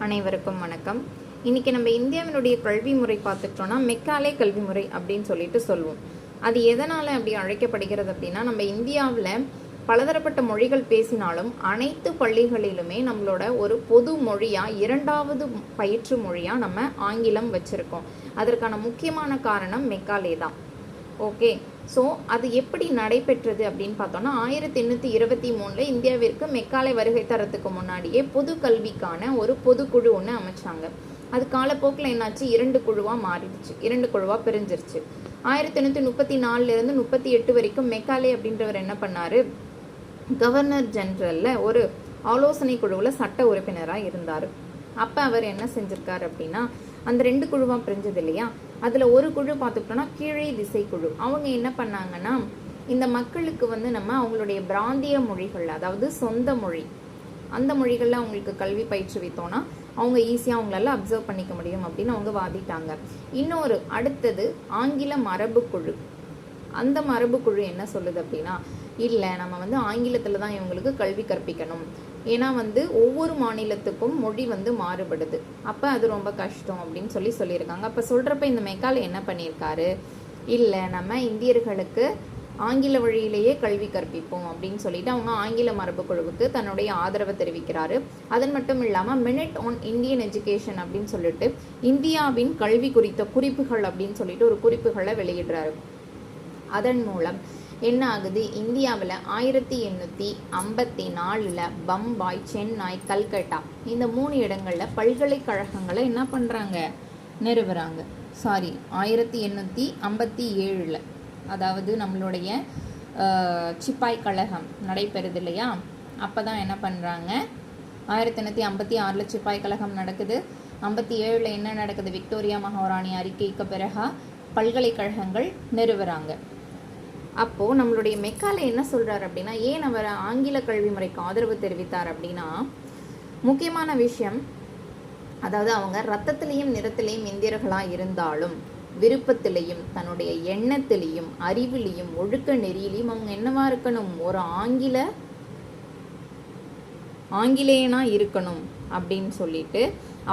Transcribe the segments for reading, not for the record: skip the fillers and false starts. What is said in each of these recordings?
அனைவருக்கும் வணக்கம். இன்னைக்கு நம்ம இந்தியாவினுடைய கல்வி முறை பார்த்துக்கிட்டோம்னா மெக்காலே கல்வி முறை அப்படின்னு சொல்லிட்டு சொல்லுவோம். அது எதனால அப்படி அழைக்கப்படுகிறது அப்படின்னா, நம்ம இந்தியாவில் பலதரப்பட்ட மொழிகள் பேசினாலும் அனைத்து பள்ளிகளிலுமே நம்மளோட ஒரு பொது மொழியா இரண்டாவது பயிற்று மொழியா நம்ம ஆங்கிலம் வச்சிருக்கோம். அதற்கான முக்கியமான காரணம் மெக்காலே தான். ஓகே, ஸோ அது எப்படி நடைபெற்றது அப்படின்னு பார்த்தோம்னா, 1823 இந்தியாவிற்கு மெக்காலே வருகை தரத்துக்கு முன்னாடியே பொது கல்விக்கான ஒரு பொதுக்குழு ஒன்று அமைச்சாங்க. அது காலப்போக்கில் என்னாச்சு, 2 குழுவாக மாறிடுச்சு, 2 குழுவாக பிரிஞ்சிருச்சு. 1834 38 வரைக்கும் மெக்காலே அப்படின்றவர் என்ன பண்ணாரு, கவர்னர் ஜெனரலில் ஒரு ஆலோசனை குழுவில் சட்ட உறுப்பினராக இருந்தார். அப்போ அவர் என்ன செஞ்சிருக்காரு அப்படின்னா, அந்த 2 குழுவாக பிரிஞ்சது இல்லையா, அதில் ஒரு குழு பார்த்துக்கிட்டோன்னா கீழே திசை குழு. அவங்க என்ன பண்ணாங்கன்னா, இந்த மக்களுக்கு நம்ம அவங்களுடைய பிராந்திய மொழிகள், அதாவது சொந்த மொழி, அந்த மொழிகளில் அவங்களுக்கு கல்வி பயிற்றுவித்தோன்னா அவங்க ஈஸியாக அவங்களால அப்சர்வ் பண்ணிக்க முடியும் அப்படின்னு அவங்க வாதிட்டாங்க. இன்னொரு அடுத்தது ஆங்கில மரபு குழு. அந்த மரபு குழு என்ன சொல்லுது அப்படின்னா, இல்லை நம்ம ஆங்கிலத்தில் தான் இவங்களுக்கு கல்வி கற்பிக்கணும். ஏன்னா ஒவ்வொரு மாநிலத்துக்கும் மொழி மாறுபடுது, அப்போ அது ரொம்ப கஷ்டம் அப்படின்னு சொல்லியிருக்காங்க. அப்போ சொல்கிறப்ப இந்த மெக்காலே என்ன பண்ணியிருக்காரு, இல்லை நம்ம இந்தியர்களுக்கு ஆங்கில வழியிலேயே கல்வி கற்பிப்போம் அப்படின்னு சொல்லிட்டு அவங்க ஆங்கில மரபு குழுவுக்கு தன்னுடைய ஆதரவை தெரிவிக்கிறாரு. அதன் மட்டும் இல்லாமல் மினிட் ஆன் இந்தியன் எஜுகேஷன் அப்படின்னு சொல்லிட்டு இந்தியாவின் கல்வி குறித்த குறிப்புகள் அப்படின்னு சொல்லிட்டு ஒரு குறிப்புகளை வெளியிடுறாரு. அதன் மூலம் என்ன ஆகுது, இந்தியாவில் 1854 பம்பாய், சென்னை, கல்கட்டா இந்த 3 இடங்களில் பல்கலைக்கழகங்களை என்ன பண்ணுறாங்க, நிறுவுறாங்க. 1857 அதாவது நம்மளுடைய சிப்பாய் கழகம் நடைபெறுது இல்லையா, அப்போ தான் என்ன பண்ணுறாங்க, 1856 சிப்பாய் கழகம் நடக்குது. 57 என்ன நடக்குது, விக்டோரியா மகாராணி அறிக்கைக்கு பிறகு பல்கலைக்கழகங்கள் நிறுவுறாங்க. அப்போது நம்மளுடைய மெக்காலே என்ன சொல்கிறார் அப்படின்னா, ஏன் அவர் ஆங்கில கல்வி முறைக்கு ஆதரவு தெரிவித்தார் அப்படின்னா, முக்கியமான விஷயம், அதாவது அவங்க ரத்தத்திலையும் நிறத்திலையும் இந்தியர்களாக இருந்தாலும் விருப்பத்திலையும் தன்னுடைய எண்ணத்திலையும் அறிவிலையும் ஒழுக்க நெறியிலையும் அவங்க என்னவா இருக்கணும், ஒரு ஆங்கிலேயனா இருக்கணும் அப்படின்னு சொல்லிட்டு,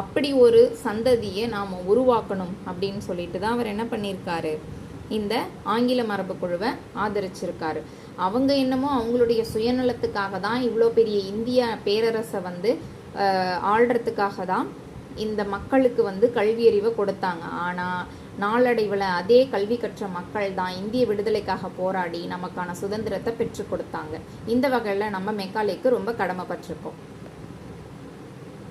அப்படி ஒரு சந்ததியை நாம் உருவாக்கணும் அப்படின்னு சொல்லிட்டு தான் அவர் என்ன பண்ணியிருக்காரு, இந்த ஆங்கில மரபு குழுவை ஆதரிச்சிருக்காரு. அவங்க என்னமோ அவங்களுடைய சுயநலத்துக்காக தான் இவ்வளோ பெரிய இந்திய பேரரசை ஆள்றதுக்காக தான் இந்த மக்களுக்கு கல்வி அறிவை கொடுத்தாங்க. ஆனால் நாளடைவில் அதே கல்வி கற்ற மக்கள் தான் இந்திய விடுதலைக்காக போராடி நமக்கான சுதந்திரத்தை பெற்று கொடுத்தாங்க. இந்த வகையில் நம்ம மெக்காலேக்கு ரொம்ப கடமைப்பட்டிருக்கோம்.